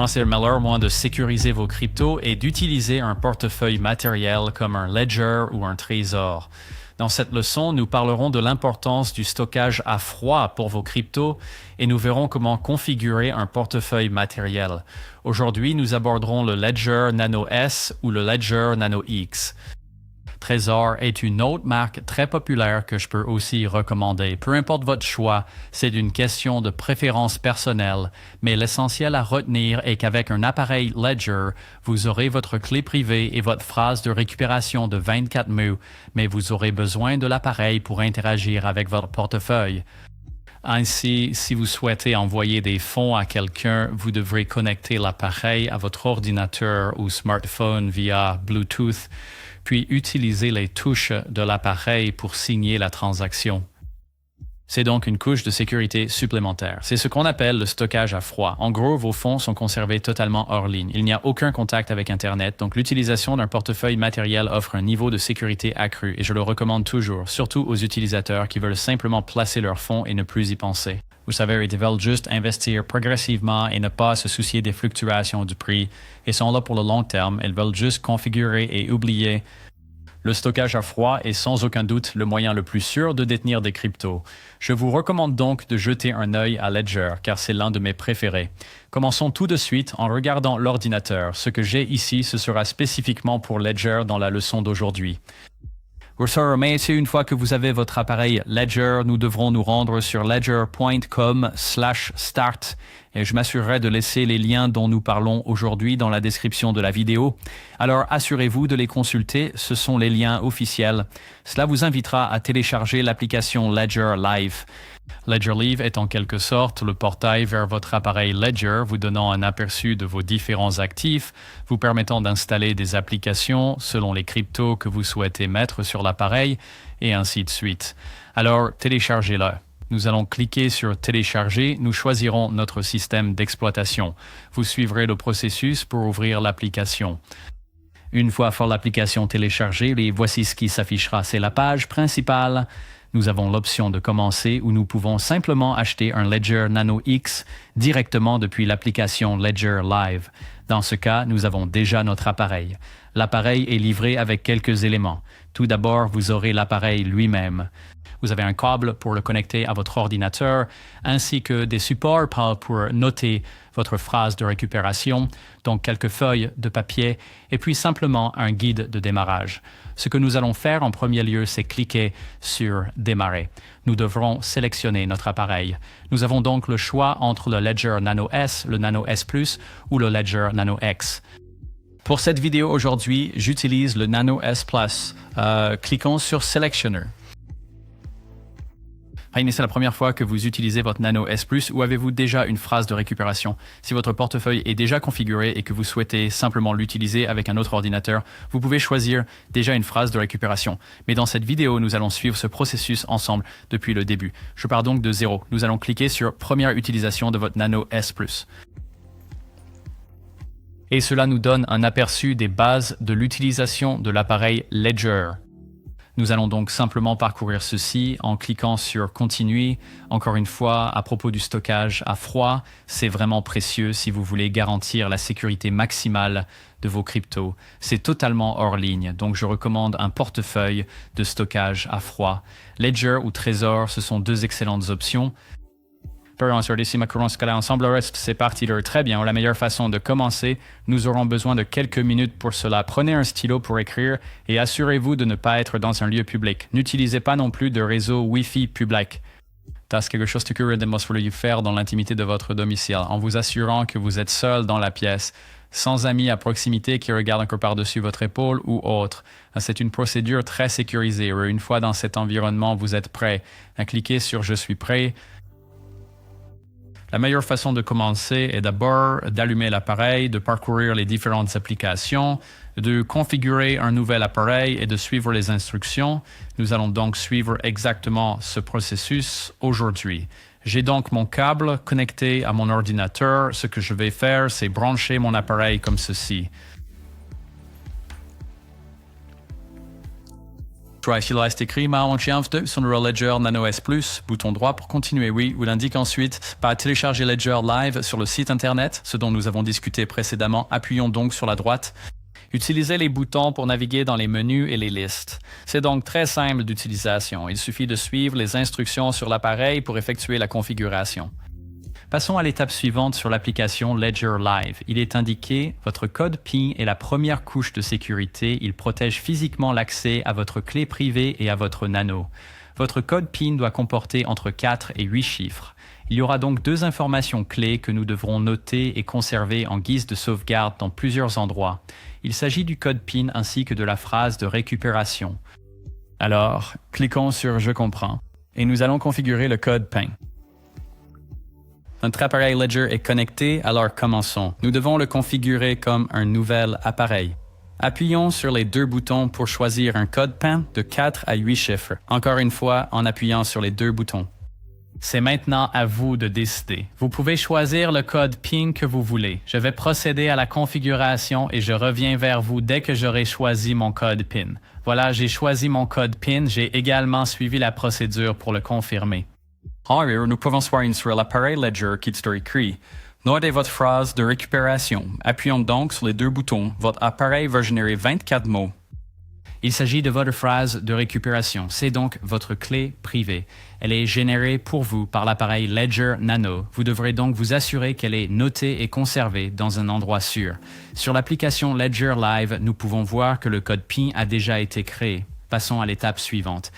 C'est le meilleur moyen de sécuriser vos cryptos et d'utiliser un portefeuille matériel comme un ledger ou un trésor. Dans cette leçon, nous parlerons de l'importance du stockage à froid pour vos cryptos et nous verrons comment configurer un portefeuille matériel. Aujourd'hui, nous aborderons le Ledger Nano S ou le Ledger Nano X. Trésor est une autre marque très populaire que je peux aussi recommander. Peu importe votre choix, c'est une question de préférence personnelle, mais l'essentiel à retenir est qu'avec un appareil Ledger, vous aurez votre clé privée et votre phrase de récupération de 24 mots, mais vous aurez besoin de l'appareil pour interagir avec votre portefeuille. Ainsi, si vous souhaitez envoyer des fonds à quelqu'un, vous devrez connecter l'appareil à votre ordinateur ou smartphone via Bluetooth, puis utiliser les touches de l'appareil pour signer la transaction. C'est donc une couche de sécurité supplémentaire. C'est ce qu'on appelle le stockage à froid. En gros, vos fonds sont conservés totalement hors ligne. Il n'y a aucun contact avec Internet, donc l'utilisation d'un portefeuille matériel offre un niveau de sécurité accru et je le recommande toujours, surtout aux utilisateurs qui veulent simplement placer leurs fonds et ne plus y penser. Vous savez, ils veulent juste investir progressivement et ne pas se soucier des fluctuations du prix. Ils sont là pour le long terme, ils veulent juste configurer et oublier. Le stockage à froid est sans aucun doute le moyen le plus sûr de détenir des cryptos. Je vous recommande donc de jeter un œil à Ledger, car c'est l'un de mes préférés. Commençons tout de suite en regardant l'ordinateur. Ce que j'ai ici, ce sera spécifiquement pour Ledger dans la leçon d'aujourd'hui. Mais une fois que vous avez votre appareil Ledger, nous devrons nous rendre sur ledger.com/start et je m'assurerai de laisser les liens dont nous parlons aujourd'hui dans la description de la vidéo. Alors assurez-vous de les consulter, ce sont les liens officiels. Cela vous invitera à télécharger l'application Ledger Live. Ledger Live est en quelque sorte le portail vers votre appareil Ledger, vous donnant un aperçu de vos différents actifs, vous permettant d'installer des applications selon les cryptos que vous souhaitez mettre sur l'appareil, et ainsi de suite. Alors, téléchargez-le. Nous allons cliquer sur « Télécharger », nous choisirons notre système d'exploitation. Vous suivrez le processus pour ouvrir l'application. Une fois l'application téléchargée, voici ce qui s'affichera. C'est la page principale. Nous avons l'option de commencer où nous pouvons simplement acheter un Ledger Nano X directement depuis l'application Ledger Live. Dans ce cas, nous avons déjà notre appareil. L'appareil est livré avec quelques éléments. Tout d'abord, vous aurez l'appareil lui-même. Vous avez un câble pour le connecter à votre ordinateur, ainsi que des supports pour noter votre phrase de récupération, donc quelques feuilles de papier, et puis simplement un guide de démarrage. Ce que nous allons faire en premier lieu, c'est cliquer sur « Démarrer ». Nous devrons sélectionner notre appareil. Nous avons donc le choix entre le Ledger Nano S, le Nano S Plus ou le Ledger Nano X. Pour cette vidéo aujourd'hui, j'utilise le Nano S Plus. Cliquons sur « Selectioner ». C'est la première fois que vous utilisez votre Nano S Plus ou avez-vous déjà une phrase de récupération? Si votre portefeuille est déjà configuré et que vous souhaitez simplement l'utiliser avec un autre ordinateur, vous pouvez choisir déjà une phrase de récupération. Mais dans cette vidéo, nous allons suivre ce processus ensemble depuis le début. Je pars donc de zéro. Nous allons cliquer sur « Première utilisation de votre Nano S Plus ». Et cela nous donne un aperçu des bases de l'utilisation de l'appareil Ledger. Nous allons donc simplement parcourir ceci en cliquant sur « Continuer ». Encore une fois, à propos du stockage à froid, c'est vraiment précieux si vous voulez garantir la sécurité maximale de vos cryptos. C'est totalement hors ligne, donc je recommande un portefeuille de stockage à froid. Ledger ou Trésor, ce sont deux excellentes options. Ensemble, le reste, c'est parti. Très bien, la meilleure façon de commencer, nous aurons besoin de quelques minutes pour cela. Prenez un stylo pour écrire et assurez-vous de ne pas être dans un lieu public. N'utilisez pas non plus de réseau Wi-Fi public. C'est quelque chose que vous devez faire dans l'intimité de votre domicile, en vous assurant que vous êtes seul dans la pièce, sans amis à proximité qui regardent encore par-dessus votre épaule ou autre. C'est une procédure très sécurisée. Une fois dans cet environnement, vous êtes prêt. Cliquez sur « Je suis prêt ». La meilleure façon de commencer est d'abord d'allumer l'appareil, de parcourir les différentes applications, de configurer un nouvel appareil et de suivre les instructions. Nous allons donc suivre exactement ce processus aujourd'hui. J'ai donc mon câble connecté à mon ordinateur. Ce que je vais faire, c'est brancher mon appareil comme ceci. Je vois ici le reste écrit, sur le Ledger Nano S+, bouton droit pour continuer, oui, vous l'indique ensuite par télécharger Ledger Live sur le site internet, ce dont nous avons discuté précédemment, appuyons donc sur la droite. Utilisez les boutons pour naviguer dans les menus et les listes. C'est donc très simple d'utilisation, il suffit de suivre les instructions sur l'appareil pour effectuer la configuration. Passons à l'étape suivante sur l'application Ledger Live. Il est indiqué, votre code PIN est la première couche de sécurité. Il protège physiquement l'accès à votre clé privée et à votre nano. Votre code PIN doit comporter entre 4 et 8 chiffres. Il y aura donc 2 informations clés que nous devrons noter et conserver en guise de sauvegarde dans plusieurs endroits. Il s'agit du code PIN ainsi que de la phrase de récupération. Alors, cliquons sur « Je comprends » et nous allons configurer le code PIN. Notre appareil Ledger est connecté, alors commençons. Nous devons le configurer comme un nouvel appareil. Appuyons sur les 2 boutons pour choisir un code PIN de 4 à 8 chiffres. Encore une fois, en appuyant sur les 2 boutons. C'est maintenant à vous de décider. Vous pouvez choisir le code PIN que vous voulez. Je vais procéder à la configuration et je reviens vers vous dès que j'aurai choisi mon code PIN. Voilà, j'ai choisi mon code PIN. J'ai également suivi la procédure pour le confirmer. En arrière, nous pouvons voir sur l'appareil Ledger qui est écrit « Notez votre phrase de récupération ». Appuyons donc sur les 2 boutons. Votre appareil va générer 24 mots. Il s'agit de votre phrase de récupération. C'est donc votre clé privée. Elle est générée pour vous par l'appareil Ledger Nano. Vous devrez donc vous assurer qu'elle est notée et conservée dans un endroit sûr. Sur l'application Ledger Live, nous pouvons voir que le code PIN a déjà été créé. Passons à l'étape suivante.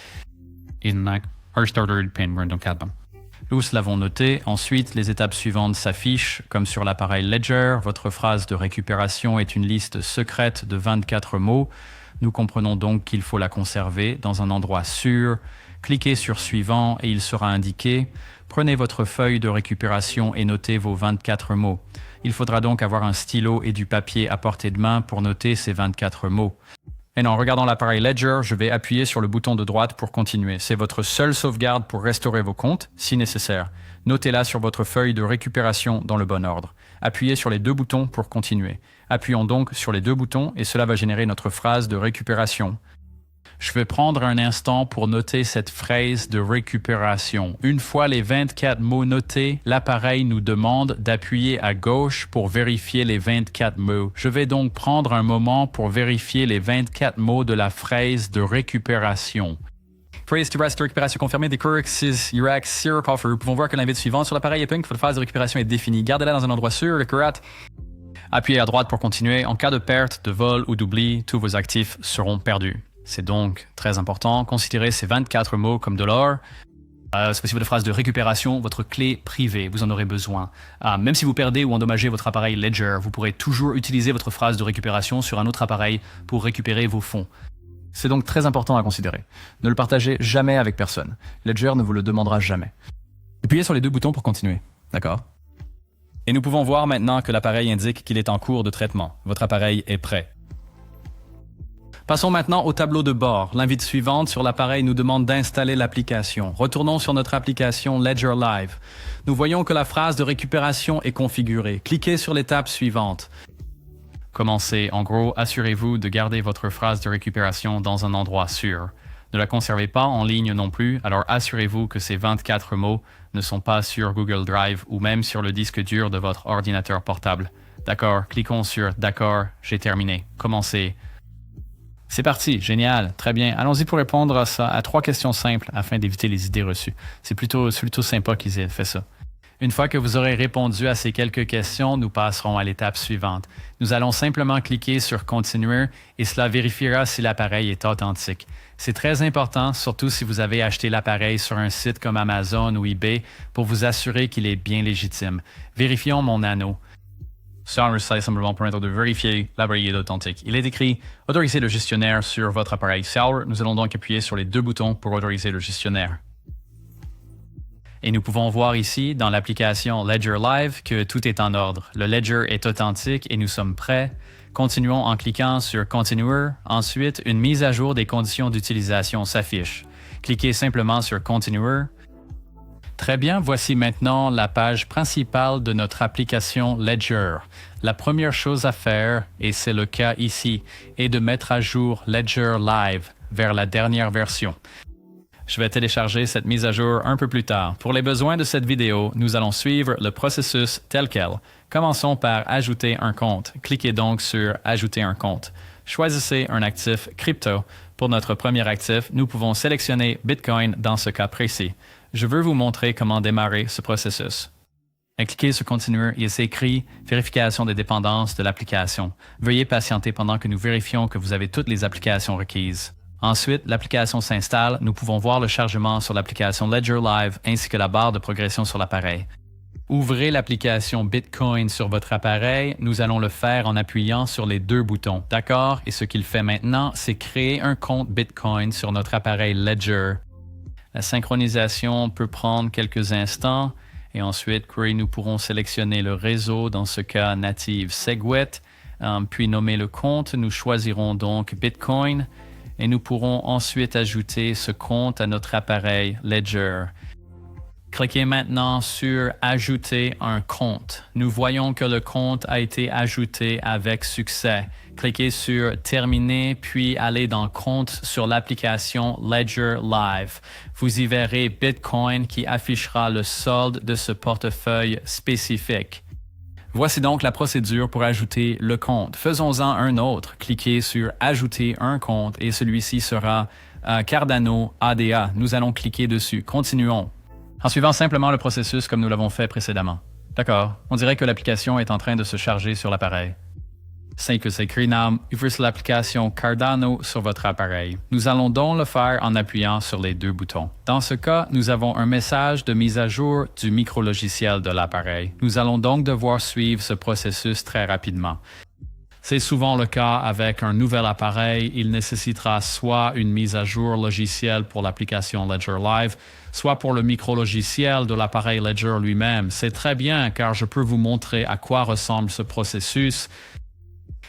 Nous l'avons noté. Ensuite, les étapes suivantes s'affichent. Comme sur l'appareil Ledger, votre phrase de récupération est une liste secrète de 24 mots. Nous comprenons donc qu'il faut la conserver dans un endroit sûr. Cliquez sur Suivant et il sera indiqué. Prenez votre feuille de récupération et notez vos 24 mots. Il faudra donc avoir un stylo et du papier à portée de main pour noter ces 24 mots. Et en regardant l'appareil Ledger, je vais appuyer sur le bouton de droite pour continuer. C'est votre seule sauvegarde pour restaurer vos comptes, si nécessaire. Notez-la sur votre feuille de récupération dans le bon ordre. Appuyez sur les 2 boutons pour continuer. Appuyons donc sur les 2 boutons et cela va générer notre phrase de récupération. Je vais prendre un instant pour noter cette phrase de récupération. Une fois les 24 mots notés, l'appareil nous demande d'appuyer à gauche pour vérifier les 24 mots. Je vais donc prendre un moment pour vérifier les 24 mots de la phrase de récupération. Phrase de récupération confirmée des cours 6 Iraq Syrup Offer. Nous pouvons voir que l'invite suivant sur l'appareil est pink. Votre phase de récupération est définie. Gardez-la dans un endroit sûr. Le curat. Appuyez à droite pour continuer. En cas de perte, de vol ou d'oubli, tous vos actifs seront perdus. C'est donc très important. Considérez ces 24 mots comme de l'or. C'est possible de phrase de récupération, votre clé privée, vous en aurez besoin. Même si vous perdez ou endommagez votre appareil Ledger, vous pourrez toujours utiliser votre phrase de récupération sur un autre appareil pour récupérer vos fonds. C'est donc très important à considérer. Ne le partagez jamais avec personne. Ledger ne vous le demandera jamais. Appuyez sur les 2 boutons pour continuer. D'accord? Et nous pouvons voir maintenant que l'appareil indique qu'il est en cours de traitement. Votre appareil est prêt. Passons maintenant au tableau de bord. L'invite suivante sur l'appareil nous demande d'installer l'application. Retournons sur notre application Ledger Live. Nous voyons que la phrase de récupération est configurée. Cliquez sur l'étape suivante. Commencez. En gros, assurez-vous de garder votre phrase de récupération dans un endroit sûr. Ne la conservez pas en ligne non plus, alors assurez-vous que ces 24 mots ne sont pas sur Google Drive ou même sur le disque dur de votre ordinateur portable. D'accord, cliquons sur « D'accord, j'ai terminé. Commencez ». C'est parti, génial, très bien. Allons-y pour répondre à 3 questions simples afin d'éviter les idées reçues. C'est plutôt sympa qu'ils aient fait ça. Une fois que vous aurez répondu à ces quelques questions, nous passerons à l'étape suivante. Nous allons simplement cliquer sur « Continuer » et cela vérifiera si l'appareil est authentique. C'est très important, surtout si vous avez acheté l'appareil sur un site comme Amazon ou eBay, pour vous assurer qu'il est bien légitime. Vérifions mon anneau. Ça va simplement permettre de vérifier l'appareil est authentique. Il est écrit « Autoriser le gestionnaire sur votre appareil Sour ». Nous allons donc appuyer sur les 2 boutons pour autoriser le gestionnaire. Et nous pouvons voir ici, dans l'application Ledger Live, que tout est en ordre. Le Ledger est authentique et nous sommes prêts. Continuons en cliquant sur « Continuer ». Ensuite, une mise à jour des conditions d'utilisation s'affiche. Cliquez simplement sur « Continuer ». Très bien, voici maintenant la page principale de notre application Ledger. La première chose à faire, et c'est le cas ici, est de mettre à jour Ledger Live. vers la dernière version. Je vais télécharger cette mise à jour un peu plus tard. Pour les besoins de cette vidéo, nous allons suivre le processus tel quel. Commençons par ajouter un compte. Cliquez donc sur Ajouter un compte. Choisissez un actif crypto. Pour notre premier actif, nous pouvons sélectionner Bitcoin dans ce cas précis. Je veux vous montrer comment démarrer ce processus. Cliquez sur Continuer et il s'écrit « Vérification des dépendances de l'application ». Veuillez patienter pendant que nous vérifions que vous avez toutes les applications requises. Ensuite, l'application s'installe. Nous pouvons voir le chargement sur l'application Ledger Live ainsi que la barre de progression sur l'appareil. Ouvrez l'application Bitcoin sur votre appareil. Nous allons le faire en appuyant sur les deux boutons. D'accord? Et ce qu'il fait maintenant, c'est créer un compte Bitcoin sur notre appareil Ledger. La synchronisation peut prendre quelques instants. Et ensuite, nous pourrons sélectionner le réseau, dans ce cas native SegWit, puis nommer le compte. Nous choisirons donc Bitcoin. Et nous pourrons ensuite ajouter ce compte à notre appareil Ledger. Cliquez maintenant sur « Ajouter un compte ». Nous voyons que le compte a été ajouté avec succès. Cliquez sur « Terminer » puis allez dans « Compte » sur l'application Ledger Live. Vous y verrez Bitcoin qui affichera le solde de ce portefeuille spécifique. Voici donc la procédure pour ajouter le compte. Faisons-en un autre. Cliquez sur « Ajouter un compte » et celui-ci sera Cardano ADA. Nous allons cliquer dessus. Continuons. En suivant simplement le processus comme nous l'avons fait précédemment. D'accord, on dirait que l'application est en train de se charger sur l'appareil. C'est que c'est écrit ouvrez l'application Cardano sur votre appareil. Nous allons donc le faire en appuyant sur les deux boutons. Dans ce cas, nous avons un message de mise à jour du micro-logiciel de l'appareil. Nous allons donc devoir suivre ce processus très rapidement. C'est souvent le cas avec un nouvel appareil. Il nécessitera soit une mise à jour logicielle pour l'application Ledger Live, soit pour le micro-logiciel de l'appareil Ledger lui-même. C'est très bien car je peux vous montrer à quoi ressemble ce processus.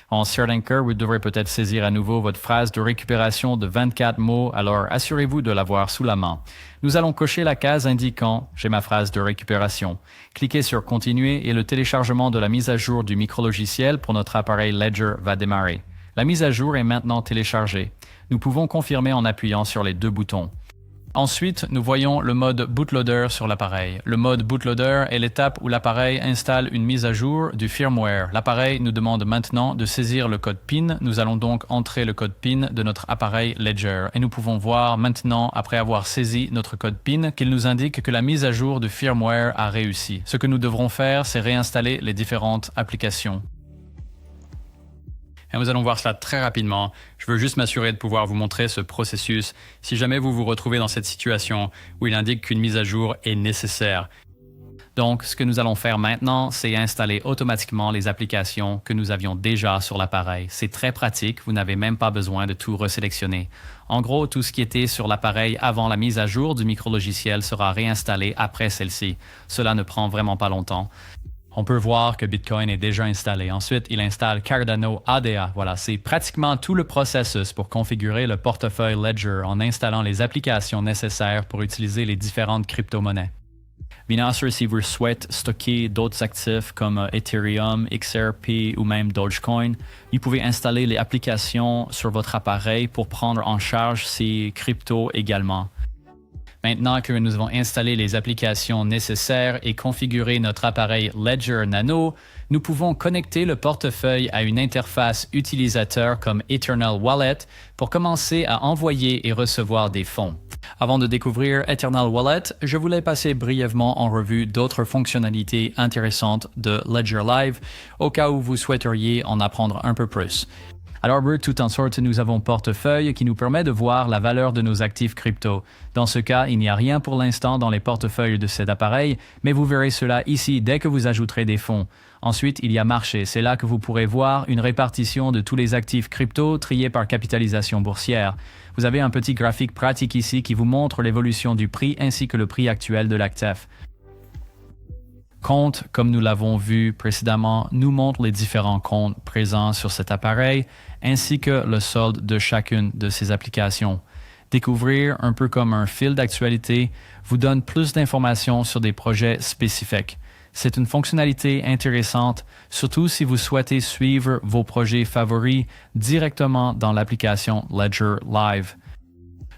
En CertAnchor, vous devrez peut-être saisir à nouveau votre phrase de récupération de 24 mots, alors assurez-vous de l'avoir sous la main. Nous allons cocher la case indiquant « J'ai ma phrase de récupération ». Cliquez sur « Continuer » et le téléchargement de la mise à jour du micro-logiciel pour notre appareil Ledger va démarrer. La mise à jour est maintenant téléchargée. Nous pouvons confirmer en appuyant sur les deux boutons. Ensuite, nous voyons le mode bootloader sur l'appareil. Le mode bootloader est l'étape où l'appareil installe une mise à jour du firmware. L'appareil nous demande maintenant de saisir le code PIN. Nous allons donc entrer le code PIN de notre appareil Ledger. Et nous pouvons voir maintenant, après avoir saisi notre code PIN, qu'il nous indique que la mise à jour du firmware a réussi. Ce que nous devrons faire, c'est réinstaller les différentes applications. Et nous allons voir cela très rapidement. Je veux juste m'assurer de pouvoir vous montrer ce processus si jamais vous vous retrouvez dans cette situation où il indique qu'une mise à jour est nécessaire. Donc, ce que nous allons faire maintenant, c'est installer automatiquement les applications que nous avions déjà sur l'appareil. C'est très pratique, vous n'avez même pas besoin de tout resélectionner. En gros, tout ce qui était sur l'appareil avant la mise à jour du micro-logiciel sera réinstallé après celle-ci. Cela ne prend vraiment pas longtemps. On peut voir que Bitcoin est déjà installé. Ensuite, il installe Cardano ADA. Voilà, c'est pratiquement tout le processus pour configurer le portefeuille Ledger en installant les applications nécessaires pour utiliser les différentes crypto-monnaies. Bien sûr, si vous souhaitez stocker d'autres actifs comme Ethereum, XRP ou même Dogecoin, vous pouvez installer les applications sur votre appareil pour prendre en charge ces cryptos également. Maintenant que nous avons installé les applications nécessaires et configuré notre appareil Ledger Nano, nous pouvons connecter le portefeuille à une interface utilisateur comme Eternal Wallet pour commencer à envoyer et recevoir des fonds. Avant de découvrir Eternal Wallet, je voulais passer brièvement en revue d'autres fonctionnalités intéressantes de Ledger Live au cas où vous souhaiteriez en apprendre un peu plus. Alors, tout en sorte, nous avons portefeuille qui nous permet de voir la valeur de nos actifs crypto. Dans ce cas, il n'y a rien pour l'instant dans les portefeuilles de cet appareil, mais vous verrez cela ici dès que vous ajouterez des fonds. Ensuite, il y a marché. C'est là que vous pourrez voir une répartition de tous les actifs crypto triés par capitalisation boursière. Vous avez un petit graphique pratique ici qui vous montre l'évolution du prix ainsi que le prix actuel de l'actif. Compte, comme nous l'avons vu précédemment, nous montre les différents comptes présents sur cet appareil, ainsi que le solde de chacune de ces applications. Découvrir, un peu comme un fil d'actualité, vous donne plus d'informations sur des projets spécifiques. C'est une fonctionnalité intéressante, surtout si vous souhaitez suivre vos projets favoris directement dans l'application Ledger Live.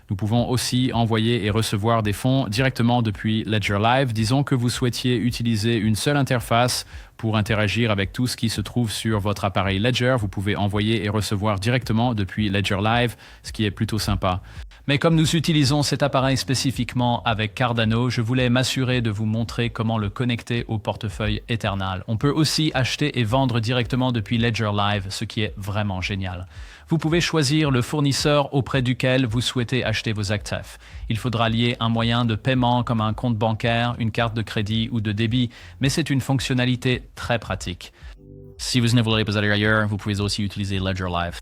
Nous pouvons aussi envoyer et recevoir des fonds directement depuis Ledger Live. Disons que vous souhaitiez utiliser une seule interface pour interagir avec tout ce qui se trouve sur votre appareil Ledger. Vous pouvez envoyer et recevoir directement depuis Ledger Live, ce qui est plutôt sympa. Mais comme nous utilisons cet appareil spécifiquement avec Cardano, je voulais m'assurer de vous montrer comment le connecter au portefeuille Eternal. On peut aussi acheter et vendre directement depuis Ledger Live, ce qui est vraiment génial. Vous pouvez choisir le fournisseur auprès duquel vous souhaitez acheter vos actifs. Il faudra lier un moyen de paiement comme un compte bancaire, une carte de crédit ou de débit, mais c'est une fonctionnalité très pratique. Si vous ne voulez pas aller ailleurs, vous pouvez aussi utiliser Ledger Live.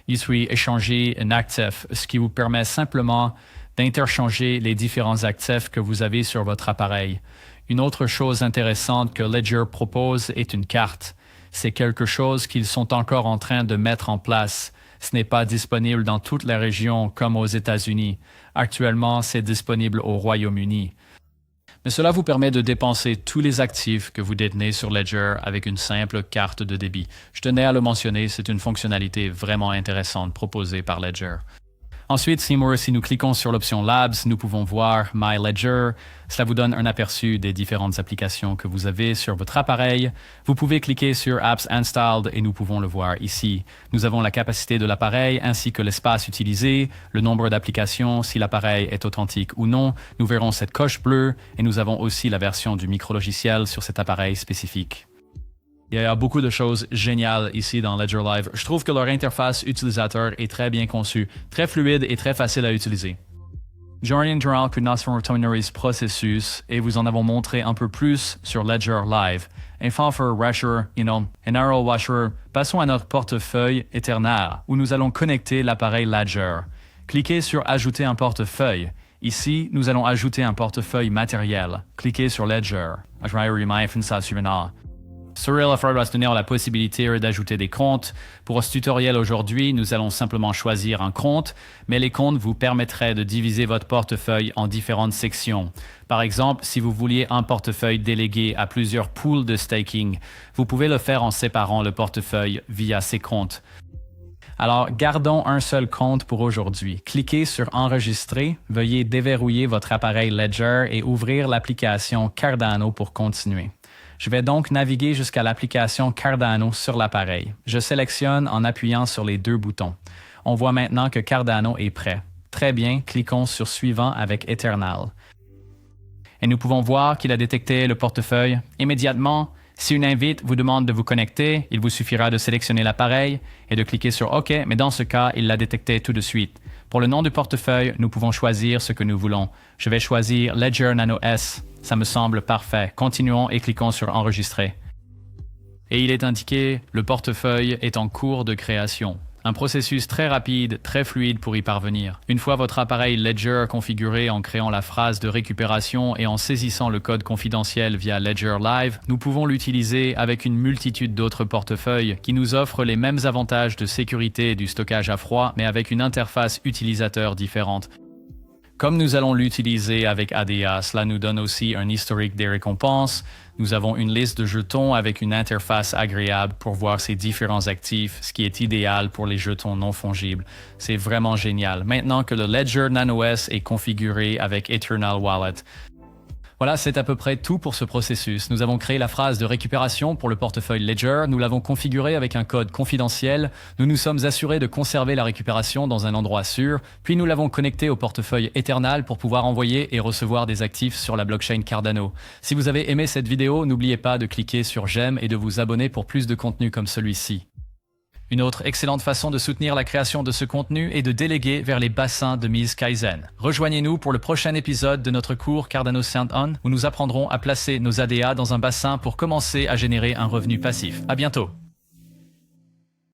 Ici, échanger un actif, ce qui vous permet simplement d'interchanger les différents actifs que vous avez sur votre appareil. Une autre chose intéressante que Ledger propose est une carte. C'est quelque chose qu'ils sont encore en train de mettre en place. Ce n'est pas disponible dans toutes les régions comme aux États-Unis. Actuellement, c'est disponible au Royaume-Uni. Mais cela vous permet de dépenser tous les actifs que vous détenez sur Ledger avec une simple carte de débit. Je tenais à le mentionner, c'est une fonctionnalité vraiment intéressante proposée par Ledger. Ensuite, si nous cliquons sur l'option Labs, nous pouvons voir My Ledger. Cela vous donne un aperçu des différentes applications que vous avez sur votre appareil. Vous pouvez cliquer sur Apps Installed et nous pouvons le voir ici. Nous avons la capacité de l'appareil ainsi que l'espace utilisé, le nombre d'applications, si l'appareil est authentique ou non. Nous verrons cette coche bleue et nous avons aussi la version du micro-logiciel sur cet appareil spécifique. Il y a beaucoup de choses géniales ici dans Ledger Live. Je trouve que leur interface utilisateur est très bien conçue, très fluide et très facile à utiliser. J'oriente que notre processus et vous en avons montré un peu plus sur Ledger Live. Passons à notre portefeuille Eternal où nous allons connecter l'appareil Ledger. Cliquez sur Ajouter un portefeuille. Ici, nous allons ajouter un portefeuille matériel. Cliquez sur Ledger. Cyril va se donner la possibilité d'ajouter des comptes. Pour ce tutoriel aujourd'hui, nous allons simplement choisir un compte, mais les comptes vous permettraient de diviser votre portefeuille en différentes sections. Par exemple, si vous vouliez un portefeuille délégué à plusieurs pools de staking, vous pouvez le faire en séparant le portefeuille via ces comptes. Alors, gardons un seul compte pour aujourd'hui. Cliquez sur Enregistrer, veuillez déverrouiller votre appareil Ledger et ouvrir l'application Cardano pour continuer. Je vais donc naviguer jusqu'à l'application Cardano sur l'appareil. Je sélectionne en appuyant sur les deux boutons. On voit maintenant que Cardano est prêt. Très bien, cliquons sur Suivant avec Eternal. Et nous pouvons voir qu'il a détecté le portefeuille immédiatement. Si une invite vous demande de vous connecter, il vous suffira de sélectionner l'appareil et de cliquer sur OK, mais dans ce cas, il l'a détecté tout de suite. Pour le nom du portefeuille, nous pouvons choisir ce que nous voulons. Je vais choisir Ledger Nano S. Ça me semble parfait. Continuons et cliquons sur Enregistrer. Et il est indiqué, le portefeuille est en cours de création. Un processus très rapide, très fluide pour y parvenir. Une fois votre appareil Ledger configuré en créant la phrase de récupération et en saisissant le code confidentiel via Ledger Live, nous pouvons l'utiliser avec une multitude d'autres portefeuilles qui nous offrent les mêmes avantages de sécurité et du stockage à froid, mais avec une interface utilisateur différente. Comme nous allons l'utiliser avec ADA, cela nous donne aussi un historique des récompenses. Nous avons une liste de jetons avec une interface agréable pour voir ces différents actifs, ce qui est idéal pour les jetons non fongibles. C'est vraiment génial. Maintenant que le Ledger Nano S est configuré avec Eternal Wallet. Voilà, c'est à peu près tout pour ce processus. Nous avons créé la phrase de récupération pour le portefeuille Ledger. Nous l'avons configuré avec un code confidentiel. Nous nous sommes assurés de conserver la récupération dans un endroit sûr. Puis nous l'avons connecté au portefeuille Eternal pour pouvoir envoyer et recevoir des actifs sur la blockchain Cardano. Si vous avez aimé cette vidéo, n'oubliez pas de cliquer sur j'aime et de vous abonner pour plus de contenu comme celui-ci. Une autre excellente façon de soutenir la création de ce contenu est de déléguer vers les bassins de mise Kaizen. Rejoignez-nous pour le prochain épisode de notre cours Cardano Stand-On où nous apprendrons à placer nos ADA dans un bassin pour commencer à générer un revenu passif. À bientôt!